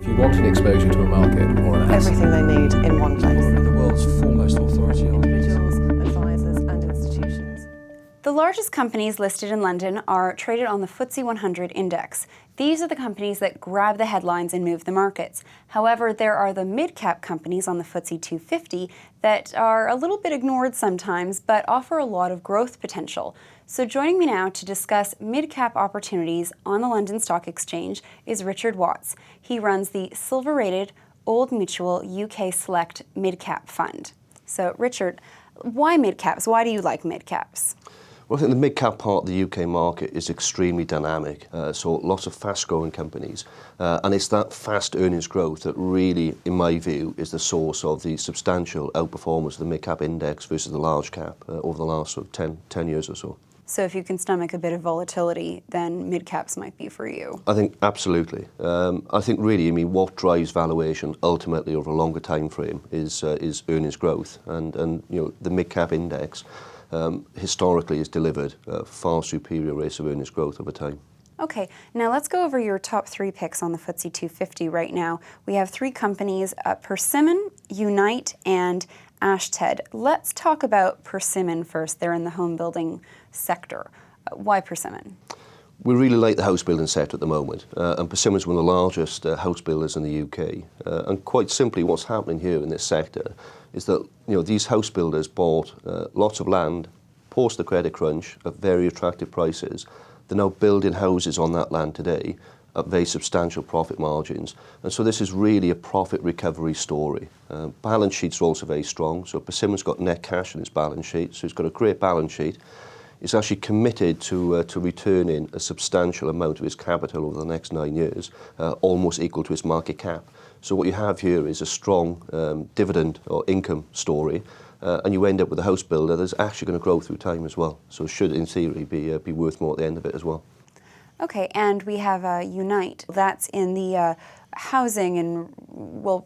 If you want an exposure to a market or an asset, Everything they need in one place. the world's foremost authority on Individuals, advisors and institutions. The largest companies listed in London are traded on the FTSE 100 index. These are the companies that grab the headlines and move the markets. However, there are the mid-cap companies on the FTSE 250 that are a little bit ignored sometimes, but offer a lot of growth potential. So joining me now to discuss mid-cap opportunities on the London Stock Exchange is Richard Watts. He runs the silver-rated Old Mutual UK Select Mid-Cap Fund. So Richard, why mid-caps? Why do you like mid-caps? Well, I think the mid-cap part of the UK market is extremely dynamic, so lots of fast-growing companies. And it's that fast earnings growth that really, in my view, is the source of the substantial outperformance of the mid-cap index versus the large cap over the last sort of 10 years or so. So if you can stomach a bit of volatility, then mid-caps might be for you. I think absolutely. I think really, what drives valuation ultimately over a longer time frame is earnings growth, and the mid-cap index historically has delivered far superior rates of earnings growth over time. Okay, now let's go over your top three picks on the FTSE 250 right now. We have three companies, Persimmon, Unite, and Asheton. Let's talk about Persimmon first. They're in the home building sector. Why Persimmon? We really like the house building sector at the moment, and Persimmon is one of the largest house builders in the UK. And quite simply, what's happening here in this sector is that these house builders bought lots of land post the credit crunch at very attractive prices. They're now building houses on that land today at very substantial profit margins, and so this is really a profit recovery story. Balance sheets are also very strong, so Persimmon's got net cash in its balance sheet, so it's got a great balance sheet. It's actually committed to returning a substantial amount of its capital over the next 9 years, almost equal to its market cap. So what you have here is a strong dividend or income story, and you end up with a house builder that's actually going to grow through time as well. So it should, in theory, be worth more at the end of it as well. Okay, and we have Unite. That's in the housing and,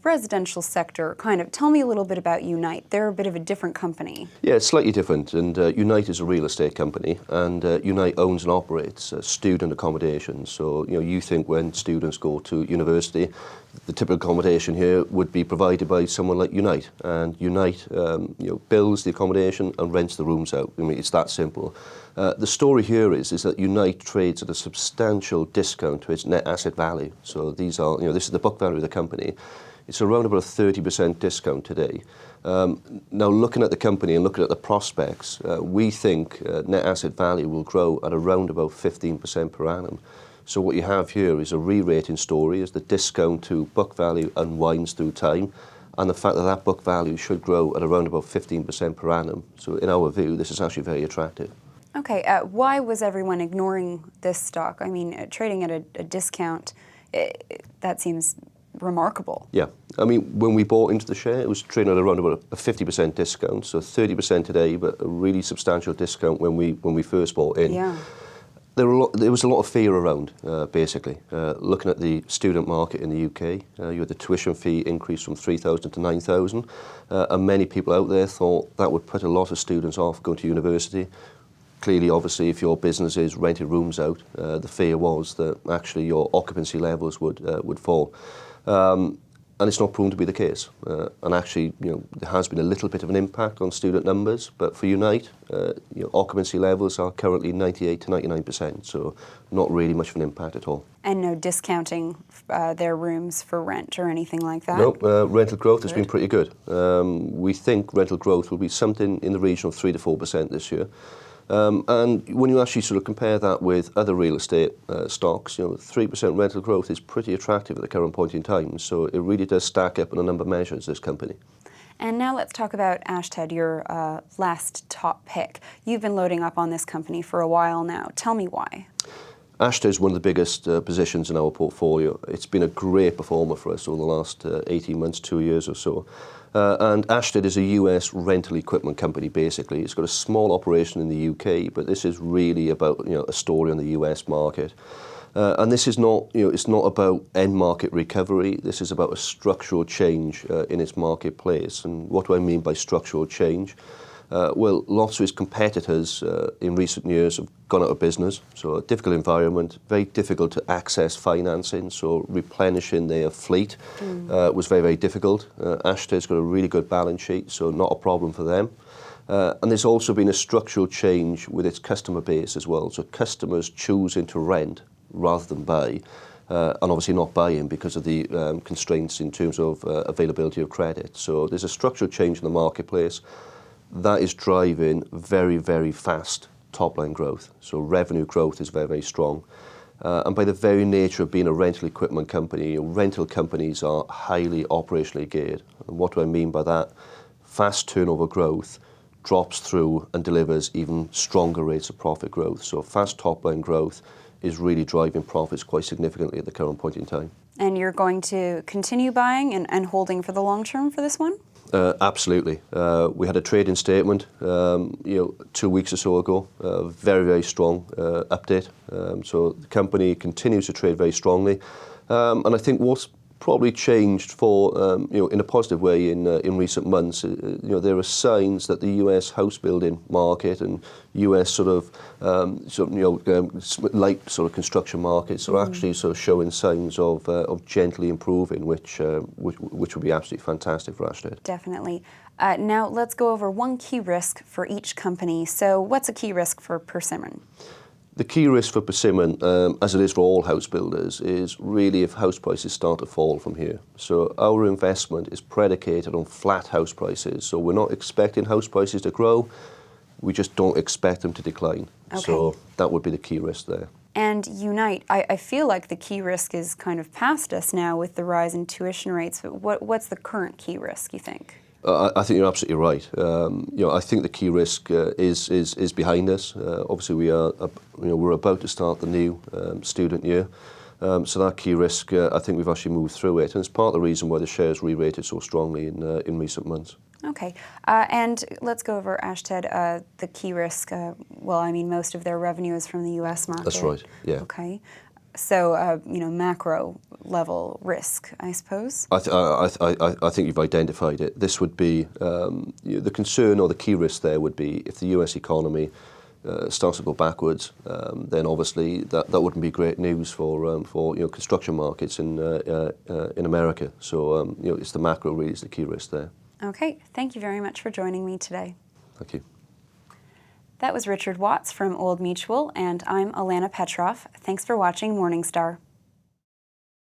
residential sector. Tell me a little bit about Unite. They're a bit of a different company. Yeah, it's slightly different, and Unite is a real estate company, and Unite owns and operates student accommodation. So, you think when students go to university, the typical accommodation here would be provided by someone like Unite, and Unite builds the accommodation and rents the rooms out. It's that simple. The story here is that Unite trades at a substantial discount to its net asset value. So these are, this is the book value of the company. It's around about a 30% discount today. Now, looking at the company and looking at the prospects, we think net asset value will grow at around about 15% per annum. So what you have here is a re-rating story as the discount to book value unwinds through time, and the fact that that book value should grow at around about 15% per annum. So in our view, this is actually very attractive. Okay, why was everyone ignoring this stock? Trading at a discount, that seems remarkable. Yeah, when we bought into the share, it was trading at around about a 50% discount, so 30% today, but a really substantial discount when we first bought in. Yeah. There was a lot of fear around, basically. Looking at the student market in the UK, you had the tuition fee increase from 3,000 to 9,000, and many people out there thought that would put a lot of students off going to university. Clearly, obviously, if your business is renting rooms out, the fear was that actually your occupancy levels would fall. And it's not proven to be the case. And actually, there has been a little bit of an impact on student numbers, but for Unite, occupancy levels are currently 98 to 99%, so not really much of an impact at all. And no discounting their rooms for rent or anything like that? No, rental growth has been pretty good. We think rental growth will be something in the region of 3 to 4% this year. And when you actually sort of compare that with other real estate stocks, 3% rental growth is pretty attractive at the current point in time. So it really does stack up on a number of measures, this company. And now let's talk about Asheton, your last top pick. You've been loading up on this company for a while now. Tell me why. Asheton is one of the biggest positions in our portfolio. It's been a great performer for us over the last 18 months, 2 years or so. And Asheton is a US rental equipment company, basically. It's got a small operation in the UK, but this is really about a story on the US market. And this is not, it's not about end market recovery. This is about a structural change in its marketplace. And what do I mean by structural change? Well, lots of his competitors in recent years have gone out of business, so a difficult environment, very difficult to access financing, so replenishing their fleet was very, very difficult. Asheton's got a really good balance sheet, so not a problem for them. And there's also been a structural change with its customer base as well, so customers choosing to rent rather than buy, and obviously not buying because of the constraints in terms of availability of credit. So there's a structural change in the marketplace that is driving very, very fast top-line growth. So revenue growth is very, very strong. And by the very nature of being a rental equipment company, rental companies are highly operationally geared. And what do I mean by that? Fast turnover growth drops through and delivers even stronger rates of profit growth. So fast top-line growth is really driving profits quite significantly at the current point in time. And you're going to continue buying and holding for the long term for this one? Absolutely. We had a trading statement 2 weeks or so ago, very, very strong update. So the company continues to trade very strongly. And I think what's probably changed for, in a positive way in recent months, there are signs that the US house building market and US light sort of construction markets are actually sort of showing signs of gently improving, which would be absolutely fantastic for Asheton. Definitely. Now let's go over one key risk for each company. So what's a key risk for Persimmon? The key risk for Persimmon, as it is for all house builders, is really if house prices start to fall from here. So our investment is predicated on flat house prices. So we're not expecting house prices to grow, we just don't expect them to decline. Okay. So that would be the key risk there. And Unite, I feel like the key risk is kind of past us now with the rise in tuition rates. But what's the current key risk, you think? I think you're absolutely right. I think the key risk is behind us. Obviously, we're about to start the new student year, so that key risk, I think we've actually moved through it, and it's part of the reason why the shares re-rated so strongly in recent months. Okay, and let's go over Asheton. The key risk. Most of their revenue is from the U.S. market. That's right. Yeah. Okay. So, macro level risk, I suppose. I think you've identified it. This would be the concern or the key risk there would be if the US economy starts to go backwards, then obviously that wouldn't be great news for construction markets in America. So it's the macro really is the key risk there. Okay, thank you very much for joining me today. Thank you. That was Richard Watts from Old Mutual, and I'm Alana Petrov. Thanks for watching Morningstar.